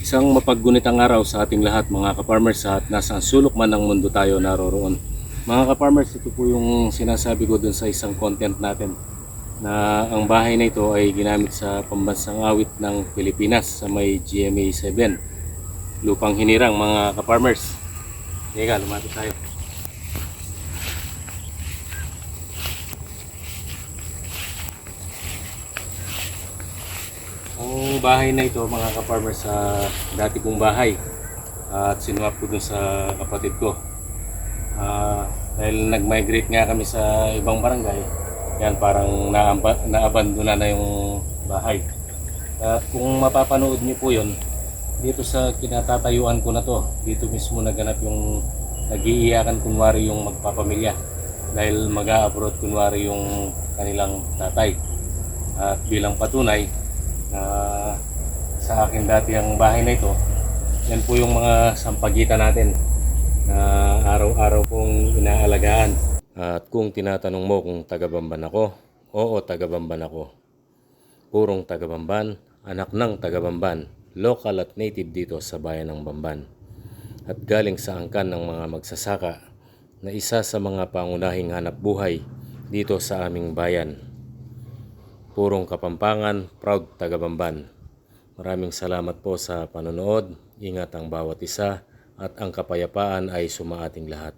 Isang mapaggunitang araw sa ating lahat mga ka-farmers at nasa sulok man ng mundo tayo naroroon. Mga ka-farmers, ito po yung sinasabi ko dun sa isang content natin na ang bahay na ito ay ginamit sa pambansang awit ng Pilipinas sa may GMA 7. Lupang hinirang mga ka-farmers. Teka, lumapit tayo. Ang bahay na ito mga ka-farmers sa dati kong bahay at sinwap ko dun sa kapatid ko. Dahil nag-migrate nga kami sa ibang barangay, yan parang naabandona na yung bahay. At kung mapapanood niyo po yun, dito sa kinatatayuan ko na to, dito mismo naganap yung nag-iiyakan kunwari yung magpapamilya dahil mag-a-abroad kunwari yung kanilang tatay. At bilang patunay na sa akin dati ang bahay na ito, yan po yung mga sampagitan natin na araw-araw kong inaalagaan. At kung tinatanong mo kung taga-Bamban ako, oo, taga-Bamban ako. Purong taga-Bamban, anak ng taga-Bamban, local at native dito sa bayan ng Bamban. At galing sa angkan ng mga magsasaka na isa sa mga pangunahing hanap buhay dito sa aming bayan. Purong Kapampangan, proud taga-Bamban. Maraming salamat po sa panonood. Ingat ang bawat isa at ang kapayapaan ay sumaating lahat.